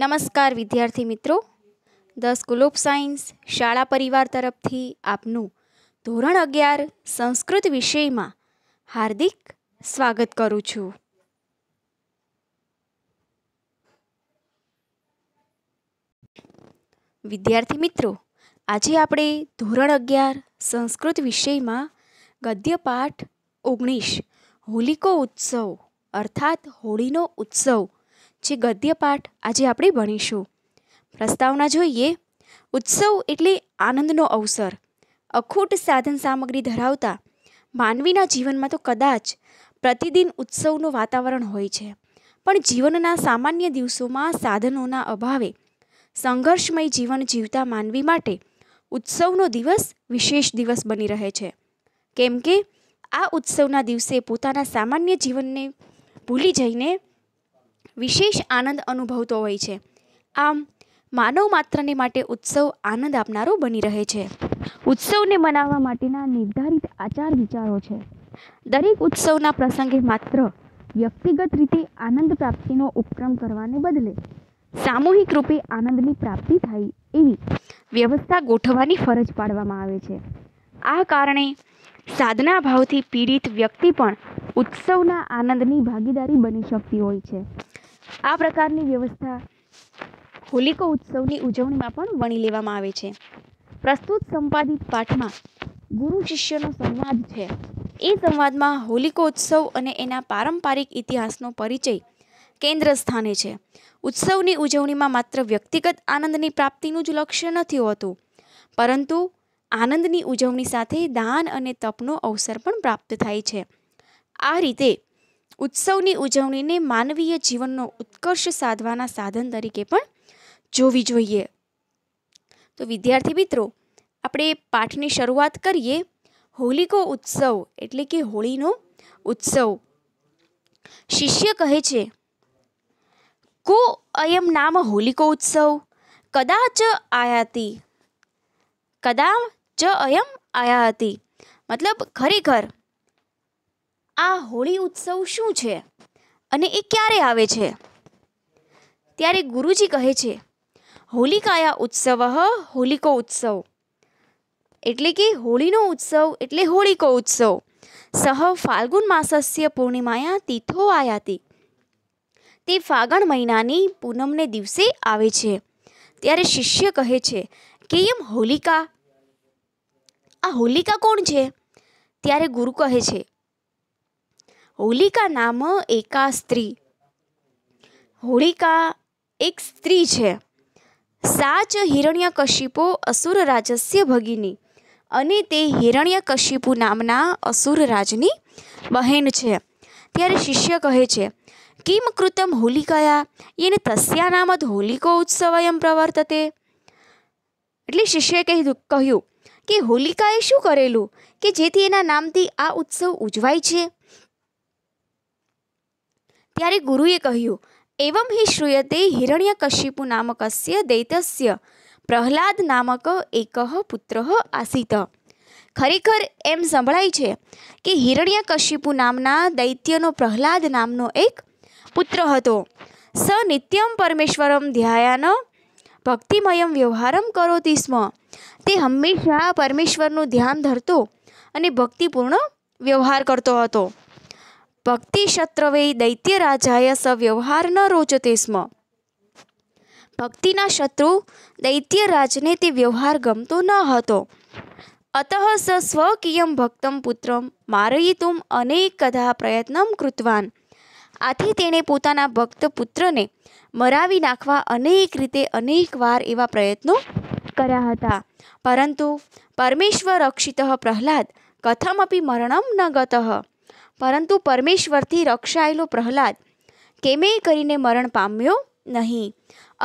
નમસ્કાર વિદ્યાર્થી મિત્રો, ધ સ્કૂલ ઓફ સાયન્સ શાળા પરિવાર તરફથી આપનું ધોરણ 11 સંસ્કૃત વિષયમાં હાર્દિક સ્વાગત કરું છું. વિદ્યાર્થી મિત્રો, આજે આપણે ધોરણ 11 સંસ્કૃત વિષયમાં ગદ્ય પાઠ 19 હોલિકો ઉત્સવ અર્થાત હોળીનો ઉત્સવ જે ગદ્ય પાઠ આજે આપણે ભણીશું. પ્રસ્તાવના જોઈએ. ઉત્સવ એટલે આનંદનો અવસર. અખૂટ સાધન સામગ્રી ધરાવતા માનવીના જીવનમાં તો કદાચ પ્રતિદિન ઉત્સવનું વાતાવરણ હોય છે, પણ જીવનના સામાન્ય દિવસોમાં સાધનોના અભાવે સંઘર્ષમય જીવન જીવતા માનવી માટે ઉત્સવનો દિવસ વિશેષ દિવસ બની રહે છે, કેમ કે આ ઉત્સવના દિવસે પોતાના સામાન્ય જીવનને ભૂલી જઈને વિશેષ આનંદ અનુભવતો હોય છે. આમ માનવ માત્રને માટે ઉત્સવ આનંદ આપનારો બની રહે છે. ઉત્સવને મનાવવા માટેના નિર્ધારિત આચાર વિચારો છે. દરેક ઉત્સવના પ્રસંગે માત્ર વ્યક્તિગત રીતે આનંદ પ્રાપ્તિનો ઉપક્રમ કરવાને બદલે સામૂહિક રૂપે આનંદની પ્રાપ્તિ થાય એવી વ્યવસ્થા ગોઠવવાની ફરજ પાડવામાં આવે છે. આ કારણે સાધના ભાવથી પીડિત વ્યક્તિ પણ ઉત્સવના આનંદની ભાગીદારી બની શકતી હોય છે. આ પ્રકારની વ્યવસ્થા હોલિકો ઉત્સવની ઉજવણીમાં પણ વણી લેવામાં આવે છે. પ્રસ્તુત સંપાદિત પાઠમાં ગુરુ શિષ્યનો સંવાદ છે. એ સંવાદમાં હોલિકો ઉત્સવ અને એના પારંપરિક ઇતિહાસનો પરિચય કેન્દ્ર સ્થાને છે. ઉત્સવની ઉજવણીમાં માત્ર વ્યક્તિગત આનંદની પ્રાપ્તિનું જ લક્ષ્ય નથી હોતું, પરંતુ આનંદની ઉજવણી સાથે દાન અને તપનો અવસર પણ પ્રાપ્ત થાય છે. આ રીતે ઉત્સવની ઉજવણીને માનવીય જીવનનો ઉત્કર્ષ સાધવાના સાધન તરીકે પણ જોવી જોઈએ. તો વિદ્યાર્થી મિત્રો, આપણે પાઠની શરૂઆત કરીએ. હોલિકો ઉત્સવ એટલે કે હોળીનો ઉત્સવ. શિષ્ય કહે છે, કો અયમ નામ હોલિકો ઉત્સવ કદાચ આયાતિ. કદાચ અયમ આયાતિ મતલબ ખરેખર આ હોળી ઉત્સવ શું છે અને એ ક્યારે આવે છે? ત્યારે ગુરુજી કહે છે, હોલિકાયા ઉત્સવ હોલિકો ઉત્સવ એટલે કે હોળીનો ઉત્સવ એટલે હોળિકો ઉત્સવ. સહ ફાલ્ગુન માસસ્ય પૂર્ણિમાયા તિથો આયાતિ. તે ફાગણ મહિનાની પૂનમને દિવસે આવે છે. ત્યારે શિષ્ય કહે છે કે એમ હોલિકા, આ હોલિકા કોણ છે? ત્યારે ગુરુ કહે છે, હોલિકા નામ એકા સ્ત્રી. હોલિકા એક સ્ત્રી છે. સાચ હિરણ્યકશિપો અસુર રાજસ્ય ભગિની, અને તે હિરણ્યકશિપુ નામના અસુર રાજની બહેન છે. ત્યારે શિષ્ય કહે છે, કિમ કૃતમ હોલિકાયા યેન તસ્યા નામદ હોલિકો ઉત્સવયમ પ્રવર્તતે. એટલે શિષ્યએ કહ્યું કે હોલિકાએ શું કરેલું કે જેથી એના નામથી આ ઉત્સવ ઉજવાય છે? ત્યારે ગુરુએ કહ્યું, એવમ હિ શ્રૂયતે હિરણ્યકશિપુ નામકસ્ય દૈત્યસ્ય પ્રહલાદ નામક એકઃ પુત્ર આસીત. ખરેખર એમ સંભળાય છે કે હિરણ્યકશિપુ નામના દૈત્યનો પ્રહલાદ નામનો એક પુત્ર હતો. સ નિત્યમ પરમેશ્વરમ ધ્યાયાન ભક્તિમયમ વ્યવહારમ કરોતિ સ્મ. તે હંમેશા પરમેશ્વરનું ધ્યાન ધરતો અને ભક્તિપૂર્ણ વ્યવહાર કરતો હતો. ભક્તિ શત્રવે દૈત્ય રાજાય સ વ્યવહાર ન રોચતે સ્મ. ભક્તિના શત્રુ દૈત્યરાજને તે વ્યવહાર ગમતો ન હતો. અતઃ સ સ્વકીયમ ભક્તમ પુત્રમ મારયિતુમ અનેકધા પ્રયત્નમ કૃતવાન. આથી તેણે પોતાના ભક્ત પુત્રને મરાવી નાખવા અનેક રીતે અનેક વાર એવા પ્રયત્નો કર્યા હતા, પરંતુ પરમેશ્વર રક્ષિતઃ પ્રહલાદ કથમપી મરણમ ન ગતઃ. પરંતુ પરમેશ્વરથી રક્ષાયેલો પ્રહલાદ કેમેય કરીને મરણ પામ્યો નહીં.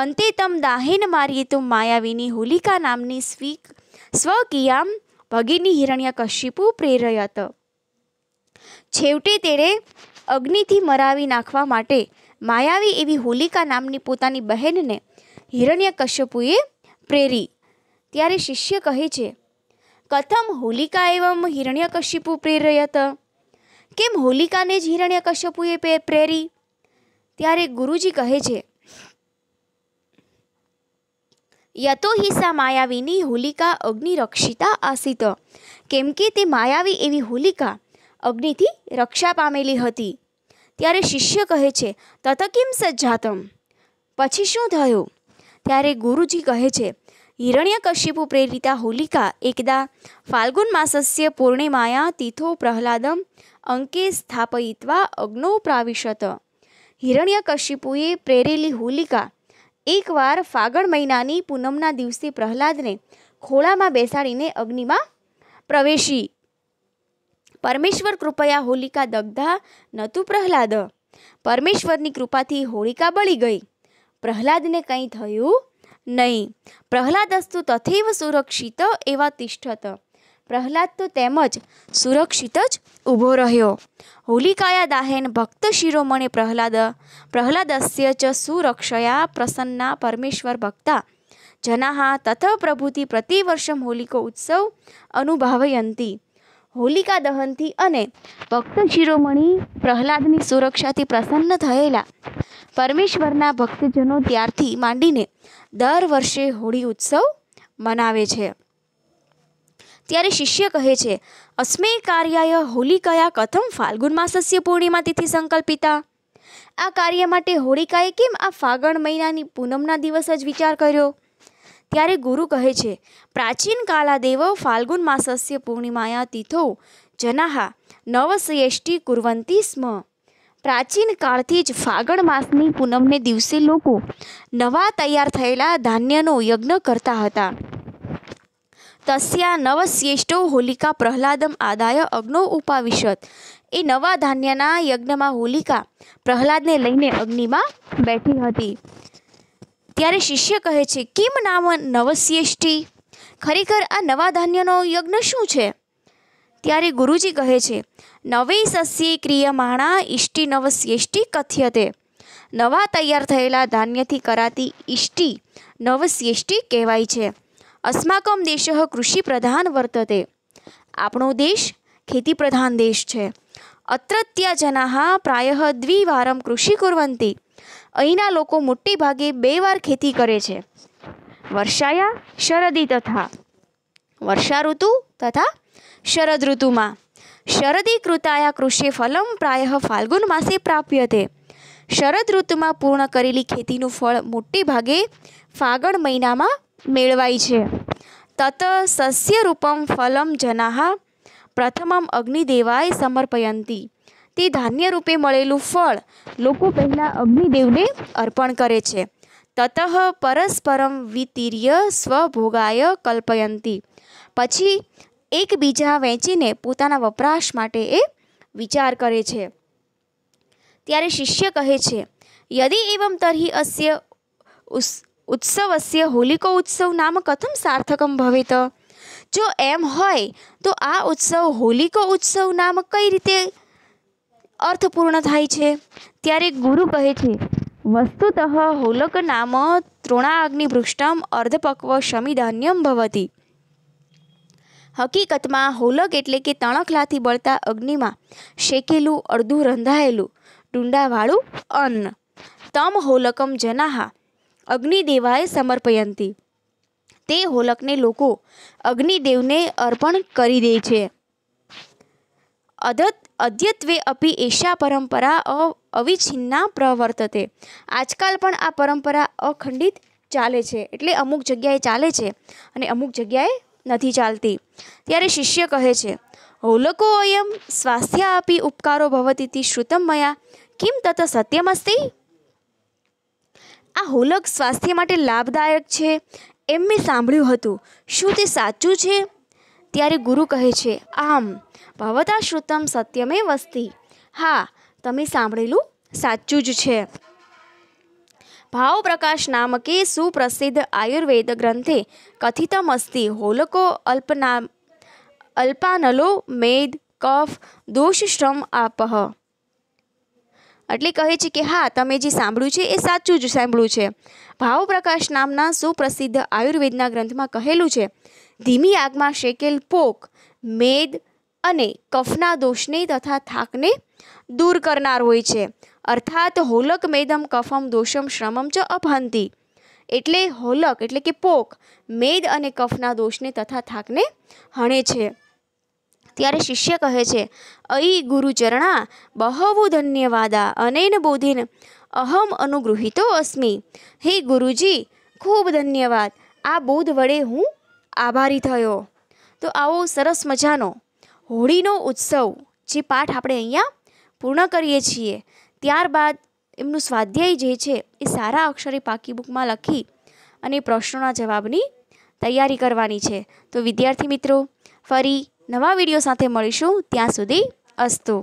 અંતે તમ દાહેન માર્યેતુમ માયાવીની હોલિકા નામની સ્વકીયામ ભગિની હિરણ્યકશિપુ પ્રેરયત. છેવટે તેણે અગ્નિથી મરાવી નાખવા માટે માયાવી એવી હોલિકા નામની પોતાની બહેનને હિરણ્યકશ્યપુએ પ્રેરી. ત્યારે શિષ્ય કહે છે, કથમ હોલિકા એવમ હિરણ્યકશિપુ પ્રેરયત. કેમ હોલિકાને જ હિરણ્યકશ્યપુએ પ્રેરી? ત્યારે ગુરુજી કહે છે, યતો હિ સા માયાવીની હોલિકા અગ્નિરક્ષિતા આસિત, કેમ કે તે માયાવી એવી હોલિકા અગ્નિથી રક્ષા પામેલી હતી. ત્યારે શિષ્ય કહે છે, તત કિમ સજ્જાતમ, પછી શું થયું? ત્યારે ગુરુજી કહે છે, હિરણ્યકશિપુ પ્રેરિતા હોલિકા એકદા ફાલ્ગુન માસસ્ય પૂર્ણિમાયા તીથો પ્રહલાદમ અંકે સ્થાપયિત્વા અગ્નૌ પ્રાવિશત. હિરણ્યકશિપુએ પ્રેરેલી હોલિકા એકવાર ફાગણ મહિનાની પૂનમના દિવસે પ્રહલાદને ખોળામાં બેસાડીને અગ્નિમાં પ્રવેશી. પરમેશ્વર કૃપયા હોલિકા દગ્ધા નતુ પ્રહલાદ, પરમેશ્વરની કૃપાથી હોલિકા બળી ગઈ, પ્રહલાદને કંઈ થયું નહીં. પ્રહલાદસ્તુ તથૈવ સુરક્ષિત એવા તિષ્ઠત, પ્રહલાદ તો તેમજ સુરક્ષિત જ ઊભો રહ્યો. હોલિકાયા દાહેન ભક્ત શિરોમણે પ્રહલાદસ્ય ચ સુરક્ષયા પ્રસન્ના પરમેશ્વર ભક્તા જનાઃ તથ પ્રભુતિ પ્રતિવર્ષમ હોલિકો ઉત્સવ અનુભાવયંતી. હોલિકા દહનથી અને ભક્ત શિરોમણી પ્રહલાદની સુરક્ષાથી પ્રસન્ન થયેલા પરમેશ્વરના ભક્તજનો ત્યારથી માંડીને દર વર્ષે હોળી ઉત્સવ મનાવે છે. ત્યારે શિષ્ય કહે છે, અસ્મે કાર્યાય હોલિકાયા કથમ ફાલ્ગુન માસસ્ય પૂર્ણિમા તિથિ સંકલ્પિતા. આ કાર્ય માટે હોલિકાએ કેમ આ ફાગણ મહિનાની પૂનમના દિવસ જ વિચાર કર્યો? ત્યારે ગુરુ કહે છે, પ્રાચીન કાલાદેવ ફાલ્ગુન માસસ્ય પૂર્ણિમાયા તિથો જનાઃ નવસ્યેષ્ટિ કુર્વન્તિ સ્મ. પ્રાચીન કાળથી જ ફાગણ માસની પૂનમને દિવસે લોકો નવા તૈયાર થયેલા ધાન્યનો યજ્ઞ કરતા હતા. તસ્યા નવસ્યેષ્ટો હોલિકા પ્રહલાદમ આદાય અગ્નૌ ઉપાવિશત. એ નવા ધાન્યના યજ્ઞમાં હોલિકા પ્રહલાદને લઈને અગ્નિમાં બેઠી હતી. ત્યારે શિષ્ય કહે છે, કિમ નામ નવસ્યેષ્ટિ, ખરેખર આ નવા ધાન્યનો યજ્ઞ શું છે? ત્યારે ગુરુજી કહે છે, નવે સસ્યે ક્રિયમાણા ઇષ્ટિ નવસ્યેષ્ટિ કથ્યતે. નવા તૈયાર થયેલા ધાન્યથી કરાતી ઇષ્ટિ નવસ્યેષ્ટિ કહેવાય છે. અસ્માકમ દેશ કૃષિ પ્રધાન વર્તતે. આપણો દેશ ખેતી પ્રધાન દેશ છે. અત્રત્યા જનાઃ પ્રાયઃ દ્વિવારમ કૃષિ કુર્વન્તિ. અહીંના લોકો મોટે ભાગે 2 વાર ખેતી કરે છે. વર્ષાયા શરદી તથા, વર્ષા ઋતુ તથા શરદ ઋતુમાં. શરદી કૃતાયા કૃષિ ફલમ પ્રાયઃ ફાલ્ગુન માસે પ્રાપ્યતે. શરદ ઋતુમાં પૂર્ણ કરેલી ખેતીનું ફળ મોટે ભાગે ફાગણ મહિનામાં મેળવાય છે. તત સસ્યરૂપમ ફલમ જનાઃ પ્રથમમ અગ્નિદેવાય સમર્પયંતી. તે ધાન્ય રૂપે મળેલું ફળ લોકો પહેલાં અગ્નિદેવને અર્પણ કરે છે. તતઃ પરસ્પરમ વિતીર્ય સ્વભોગાય કલ્પયંતી. પછી એકબીજા વહેંચીને પોતાના વપરાશ માટે એ વિચાર કરે છે. ત્યારે શિષ્ય કહે છે, યદિ એવં તર્હિ અસ્ય ઉત્સવસ્ય હોલિકો ઉત્સવ નામ કથમ સાર્થકમ ભવેત. જો એમ હોય તો આ ઉત્સવ હોલિકો ઉત્સવ નામ કઈ રીતે અર્થપૂર્ણ થાય છે? ત્યારે ગુરુ કહે છે, વસ્તુતઃ હોલક નામ તૃણાગ્નિભૃષ્ટમ અર્ધપક્વ શમિધાન્યમ ભવતી. હકીકતમાં હોલક એટલે કે તણખલાથી બળતા અગ્નિમાં શેકેલું અડધું રંધાયેલું ડુંડાવાળું અન્ન. તમ હોલકમ જનાઃ અગ્નિદેવાય સમર્પયંતી. તે હોલકને લોકો અગ્નિદેવને અર્પણ કરી દે છે. અદ્યત્વે અપી એષા પરંપરા અવિચ્છિન્ના પ્રવર્તતે. આજકાલ પણ આ પરંપરા અખંડિત ચાલે છે, એટલે અમુક જગ્યાએ ચાલે છે અને અમુક જગ્યાએ નથી ચાલતી. ત્યારે શિષ્ય કહે છે, હોલકો અયમ સ્વાસ્થ્ય આપી ઉપકારો ભવતીતિ શ્રુતમ મયા કિમ તત સત્યમસ્તિ. આ હોલક સ્વાસ્થ્ય માટે લાભદાયક છે એમ મેં સાંભળ્યું હતું, શું તે સાચું છે? ત્યારે ગુરુ કહે છે, આમ ભવતા શ્રુતમ સત્યમે વસ્તિ. હા, તમે સાંભળેલું સાચું જ છે. ભાવ પ્રકાશ નામકે સુપ્રસિદ્ધ આયુર્વેદ ગ્રંથે કથિતમ અસ્તિ હોલકો અલ્પાનલો મેદ કફ દોષશ્રમ આપહ. એટલે કહે છે કે હા, તમે જે સાંભળ્યું છે એ સાચું જ સાંભળ્યું છે. ભાવપ્રકાશ નામના સુપ્રસિદ્ધ આયુર્વેદના ગ્રંથમાં કહેલું છે, ધીમી આગમાં શેકેલ પોક મેદ અને કફના દોષને તથા થાકને દૂર કરનાર હોય છે. અર્થાત હોલક મેદમ કફમ દોષમ શ્રમમ ચ અપહંતી. એટલે હોલક એટલે કે પોક મેદ અને કફના દોષને તથા થાકને હણે છે. ત્યારે શિષ્ય કહે છે, અયી ગુરુચરણા બહવો ધન્યવાદા અનેન બોધિન અહમ અનુગૃહિતો અસ્મી. હે ગુરુજી, ખૂબ ધન્યવાદ, આ બોધ વડે હું આભારી થયો. તો આવો સરસ મજાનો હોળીનો ઉત્સવ જે પાઠ આપણે અહીંયા પૂર્ણ કરીએ છીએ. ત્યારબાદ એમનું સ્વાધ્યાય જે છે એ સારા અક્ષરે પાકી બુકમાં લખી અને પ્રશ્નોના જવાબની તૈયારી કરવાની છે. તો વિદ્યાર્થી મિત્રો, ફરી નવા વિડીયો સાથે મળીશું. ત્યાં સુધી અસ્તુ.